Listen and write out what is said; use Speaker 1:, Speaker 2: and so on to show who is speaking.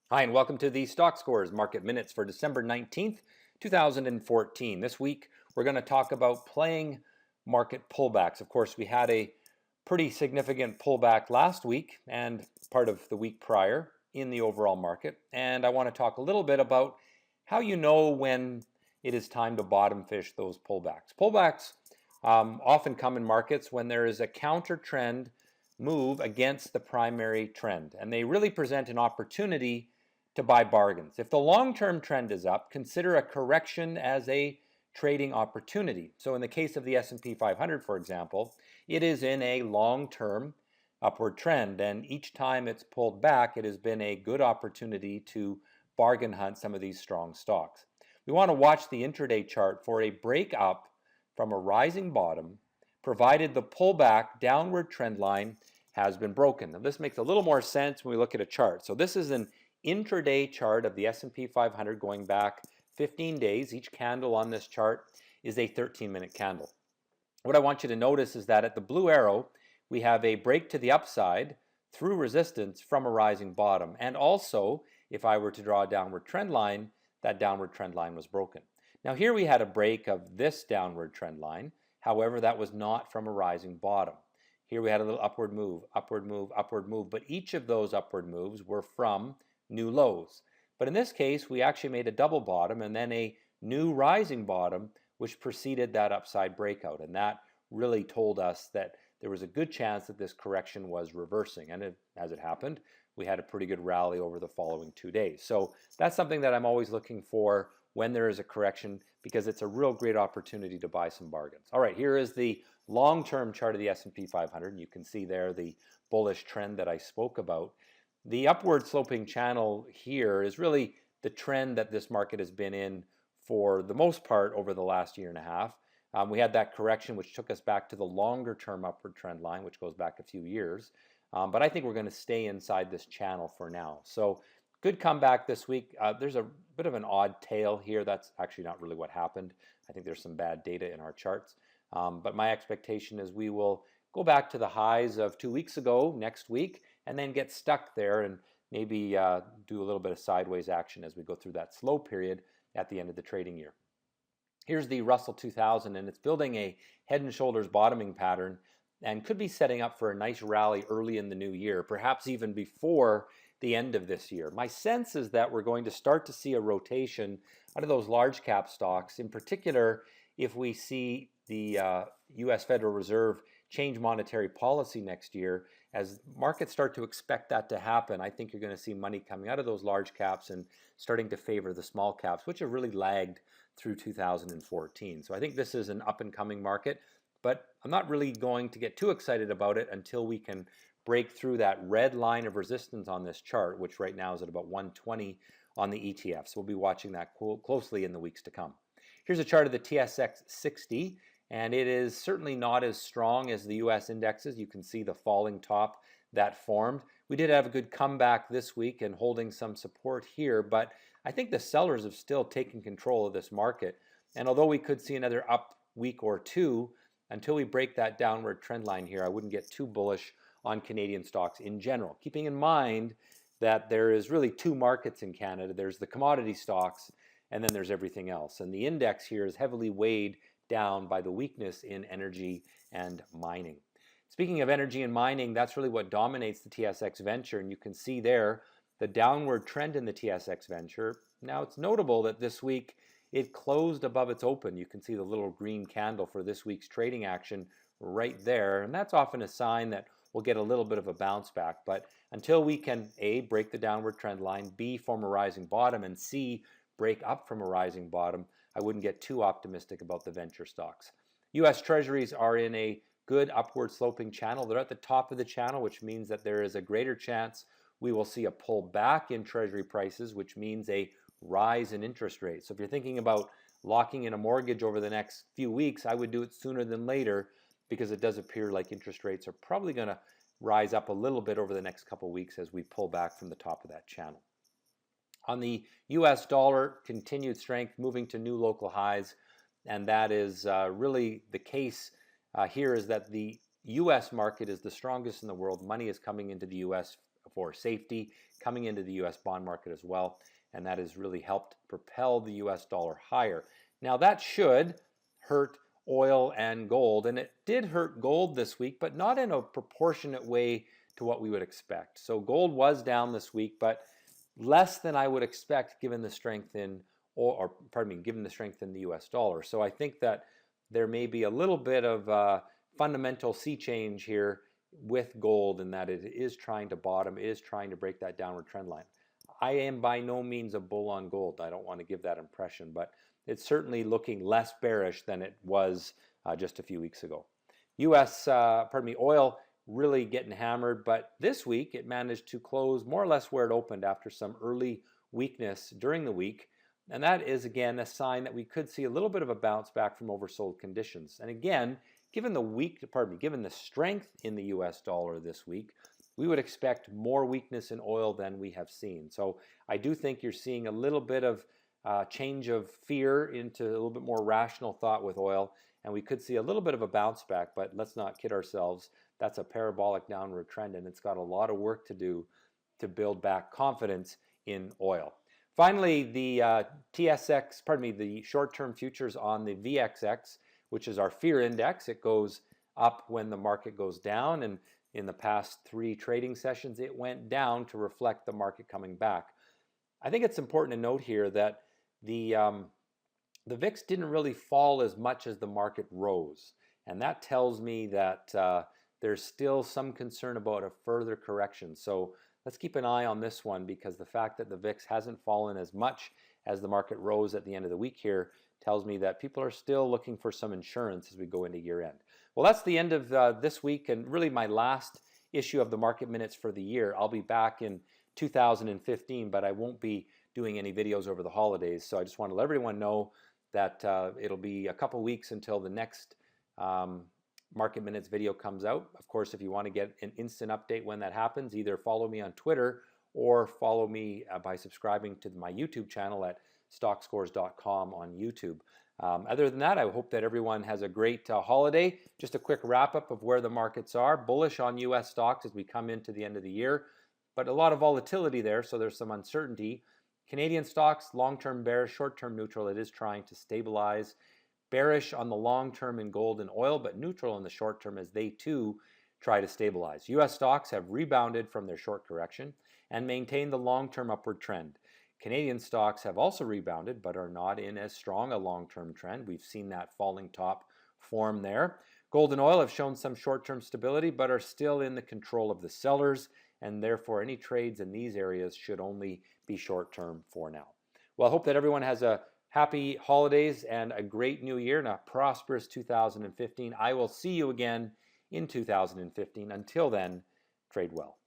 Speaker 1: Hi, and welcome to the Stockscores Market Minutes for December 19th, 2014. This week, we're going to talk about playing market pullbacks. Of course, we had a pretty significant pullback last week and part of the week prior in the overall market. And I want to talk a little bit about how you know when it is time to bottom fish those pullbacks. Pullbacks often come in markets when there is a counter trend move against the primary trend, and they really present an opportunity to buy bargains. If the long-term trend is up, consider a correction as a trading opportunity. So in the case of the S&P 500, for example, it is in a long-term upward trend, and each time it's pulled back, it has been a good opportunity to bargain hunt some of these strong stocks. We want to watch the intraday chart for a break up from a rising bottom, provided the pullback downward trend line has been broken. Now this makes a little more sense when we look at a chart. So this is an intraday chart of the S&P 500 going back 15 days. Each candle on this chart is a 13-minute candle. What I want you to notice is that at the blue arrow, we have a break to the upside through resistance from a rising bottom. And also, if I were to draw a downward trend line, that downward trend line was broken. Now here we had a break of this downward trend line. However, that was not from a rising bottom. Here we had a little upward move, upward move, upward move, but each of those upward moves were from new lows. But in this case, we actually made a double bottom and then a new rising bottom, which preceded that upside breakout. And that really told us that there was a good chance that this correction was reversing. And as it happened, we had a pretty good rally over the following 2 days. So that's something that I'm always looking for when there is a correction, because it's a real great opportunity to buy some bargains. All right, here is the long-term chart of the S&P 500. And you can see there the bullish trend that I spoke about. The upward sloping channel here is really the trend that this market has been in for the most part over the last year and a half. We had that correction which took us back to the longer term upward trend line, which goes back a few years. But I think we're going to stay inside this channel for now. So good comeback this week. There's a bit of an odd tail here. That's actually not really what happened. I think there's some bad data in our charts. But my expectation is we will go back to the highs of 2 weeks ago next week and then get stuck there and maybe do a little bit of sideways action as we go through that slow period at the end of the trading year. Here's the Russell 2000, and it's building a head and shoulders bottoming pattern and could be setting up for a nice rally early in the new year, perhaps even before the end of this year. My sense is that we're going to start to see a rotation out of those large cap stocks, in particular if we see the US Federal Reserve change monetary policy next year. As markets start to expect that to happen, I think you're going to see money coming out of those large caps and starting to favor the small caps, which have really lagged through 2014. So I think this is an up and coming market, but I'm not really going to get too excited about it until we can break through that red line of resistance on this chart, which right now is at about 120 on the ETF. So we'll be watching that closely in the weeks to come. Here's a chart of the TSX 60. And it is certainly not as strong as the US indexes. You can see the falling top that formed. We did have a good comeback this week and holding some support here, but I think the sellers have still taken control of this market. And although we could see another up week or two, until we break that downward trend line here, I wouldn't get too bullish on Canadian stocks in general. Keeping in mind that there is really two markets in Canada. There's the commodity stocks, and then there's everything else. And the index here is heavily weighed down by the weakness in energy and mining. Speaking of energy and mining, that's really what dominates the TSX Venture, and you can see there the downward trend in the TSX Venture. Now it's notable that this week it closed above its open. You can see the little green candle for this week's trading action right there, and that's often a sign that we'll get a little bit of a bounce back. But until we can A, break the downward trend line, B, form a rising bottom, and C, break up from a rising bottom, I wouldn't get too optimistic about the venture stocks. US Treasuries are in a good upward sloping channel. They're at the top of the channel, which means that there is a greater chance we will see a pull back in Treasury prices, which means a rise in interest rates. So if you're thinking about locking in a mortgage over the next few weeks, I would do it sooner than later, because it does appear like interest rates are probably going to rise up a little bit over the next couple of weeks as we pull back from the top of that channel. On the US dollar, continued strength, moving to new local highs, and that is really the case here, is that the US market is the strongest in the world. Money is coming into the US for safety coming into the US bond market as well, and that has really helped propel the US dollar higher. Now that should hurt oil and gold, and it did hurt gold this week, but not in a proportionate way to what we would expect. So gold was down this week, but less than I would expect given the strength in, or pardon me, given the strength in the US dollar. So I think that there may be a little bit of fundamental sea change here with gold, in that it is trying to bottom, is trying to break that downward trend line. I am by no means a bull on gold. I don't want to give that impression, but it's certainly looking less bearish than it was just a few weeks ago. Oil really getting hammered, but this week it managed to close more or less where it opened after some early weakness during the week. And that is, again, a sign that we could see a little bit of a bounce back from oversold conditions. And again, given the strength in the US dollar this week, we would expect more weakness in oil than we have seen. So I do think you're seeing a little bit of change of fear into a little bit more rational thought with oil, and we could see a little bit of a bounce back, but let's not kid ourselves. That's a parabolic downward trend, and it's got a lot of work to do to build back confidence in oil. Finally, the the short-term futures on the VXX, which is our fear index. It goes up when the market goes down, and in the past 3 trading sessions, it went down to reflect the market coming back. I think it's important to note here that the VIX didn't really fall as much as the market rose, and that tells me that there's still some concern about a further correction. So let's keep an eye on this one, because the fact that the VIX hasn't fallen as much as the market rose at the end of the week here tells me that people are still looking for some insurance as we go into year end. Well, that's the end of this week, and really my last issue of the market minutes for the year. I'll be back in 2015, but I won't be doing any videos over the holidays. So I just want to let everyone know that it'll be a couple weeks until the next market minutes video comes out. Of course, if you want to get an instant update when that happens, either follow me on Twitter or follow me by subscribing to my YouTube channel at stockscores.com on YouTube. Other than that, I hope that everyone has a great holiday. Just a quick wrap up of where the markets are. Bullish on US stocks as we come into the end of the year, but a lot of volatility there, so there's some uncertainty. Canadian stocks, long-term bearish, short-term neutral. It is trying to stabilize. Bearish on the long term in gold and oil, but neutral in the short term as they too try to stabilize. US stocks have rebounded from their short correction and maintained the long-term upward trend. Canadian stocks have also rebounded, but are not in as strong a long-term trend. We've seen that falling top form there. Gold and oil have shown some short-term stability, but are still in the control of the sellers, and therefore any trades in these areas should only be short-term for now. Well, I hope that everyone has a happy holidays and a great new year and a prosperous 2015. I will see you again in 2015. Until then, trade well.